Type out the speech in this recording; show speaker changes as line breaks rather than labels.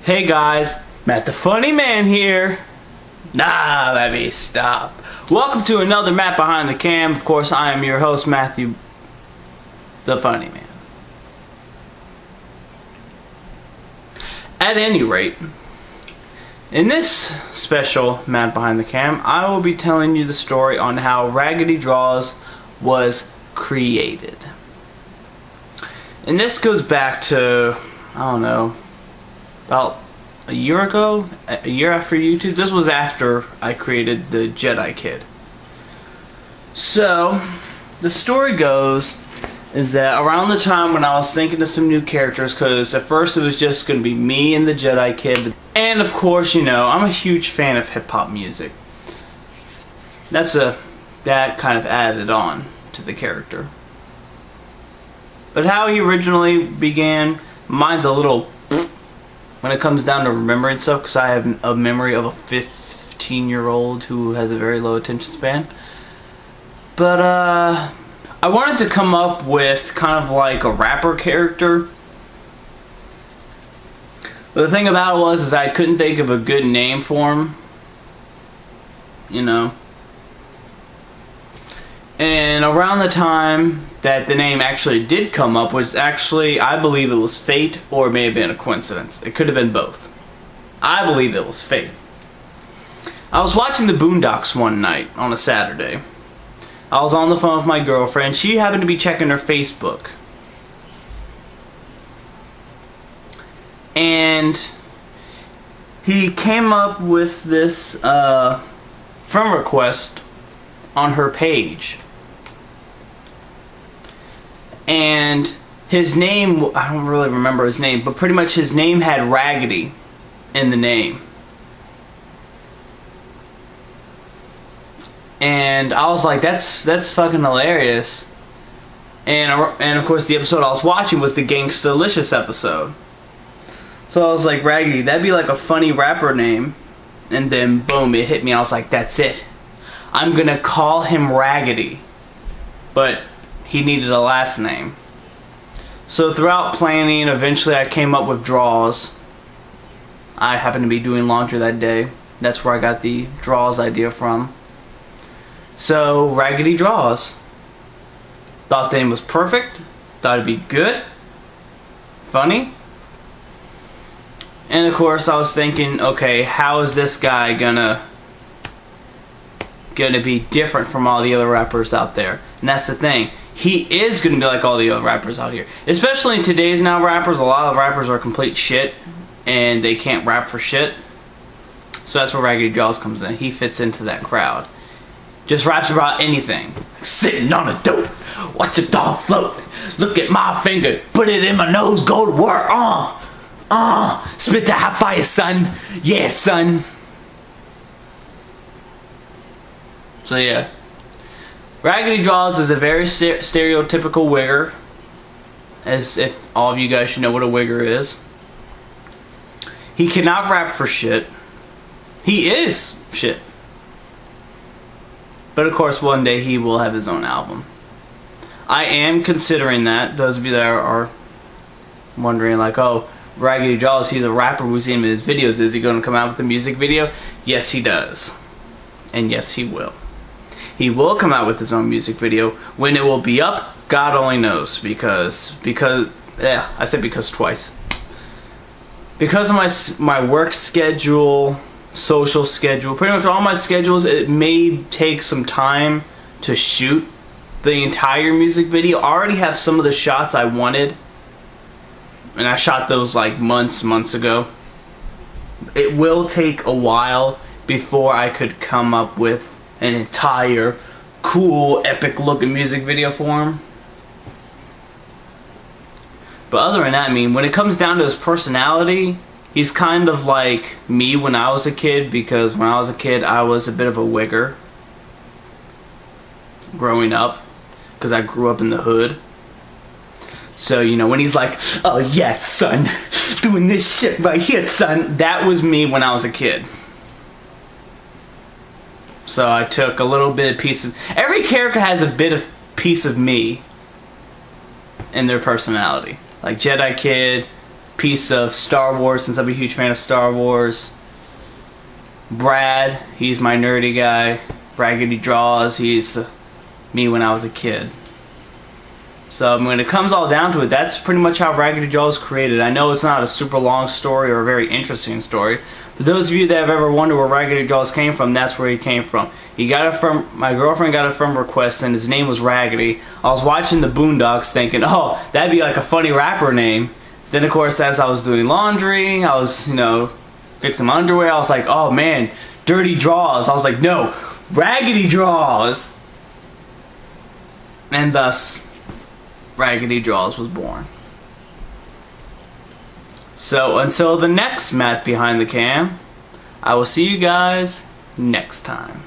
Hey guys, Matt the Funny Man here. Nah, let me stop. Welcome to another Matt Behind the Cam. Of course, I am your host, Matthew the Funny Man. At any rate, in this special Matt Behind the Cam, I will be telling you the story on how Raggedy Drawz was created. And this goes back to, I don't know, about a year ago, a year after YouTube. This was after I created the Jedi Kid. So, the story goes is that around the time when I was thinking of some new characters, because at first it was just going to be me and the Jedi Kid. And of course, you know, I'm a huge fan of hip-hop music. That kind of added on to the character. But how he originally began, mine's a little when it comes down to remembering stuff, because I have a memory of a 15-year-old who has a very low attention span. But I wanted to come up with kind of like a rapper character. But the thing about it was I couldn't think of a good name for him. You know. And around the time that the name actually did come up was actually, I believe it was fate, or it may have been a coincidence. It could have been both. I believe it was fate. I was watching the Boondocks one night on a Saturday. I was on the phone with my girlfriend. She happened to be checking her Facebook. And he came up with this friend request on her page. And his name, I don't really remember his name, but pretty much his name had Raggedy in the name. And I was like, that's fucking hilarious. And of course the episode I was watching was the Gangstalicious episode. So I was like, Raggedy, that'd be like a funny rapper name. And then boom, it hit me. I was like, that's it. I'm gonna call him Raggedy. But he needed a last name. So throughout planning, eventually I came up with Drawz. I happened to be doing laundry that day. That's where I got the Drawz idea from. So, Raggedy Drawz. Thought the name was perfect. Thought it'd be good. Funny. And of course I was thinking, okay, how is this guy gonna be different from all the other rappers out there? And that's the thing. He is going to be like all the other rappers out here. Especially in today's now rappers, a lot of rappers are complete shit. And they can't rap for shit. So that's where Raggedy Drawz comes in. He fits into that crowd. Just raps about anything. Like sitting on a dope. Watch the dog float. Look at my finger. Put it in my nose. Go to work. Spit that hot fire, son. Yeah, son. So yeah. Raggedy Drawz is a very stereotypical wigger, as if all of you guys should know what a wigger is. He cannot rap for shit. He is shit. But of course one day he will have his own album. I am considering that. Those of you that are wondering like, oh, Raggedy Drawz, he's a rapper, who's in his videos. Is he going to come out with a music video? Yes, he does. And yes, he will. He will come out with his own music video. When it will be up, God only knows. Because I said because twice. Because of my work schedule, social schedule, pretty much all my schedules, it may take some time to shoot the entire music video. I already have some of the shots I wanted. And I shot those like months ago. It will take a while before I could come up with an entire cool, epic looking music video for him. But other than that, I mean, when it comes down to his personality, he's kind of like me when I was a kid, because when I was a kid, I was a bit of a wigger. Growing up, because I grew up in the hood. So, you know, when he's like, oh yes, son, doing this shit right here, son, that was me when I was a kid. So I took a little bit of piece of... Every character has a bit of piece of me in their personality. Like Jedi Kid, piece of Star Wars, since I'm a huge fan of Star Wars. Brad, he's my nerdy guy. Raggedy Drawz, he's me when I was a kid. So when it comes all down to it, that's pretty much how Raggedy Drawz was created. I know it's not a super long story or a very interesting story, but those of you that have ever wondered where Raggedy Drawz came from, that's where he came from. He got it from, my girlfriend got it from request, and his name was Raggedy. I was watching the Boondocks thinking, oh, that'd be like a funny rapper name. Then of course, as I was doing laundry, I was, you know, fixing my underwear, I was like, oh man, Dirty Drawz. I was like, no, Raggedy Drawz. And thus, Raggedy Drawz was born. So until the next Matt Behind the Cam, I will see you guys next time.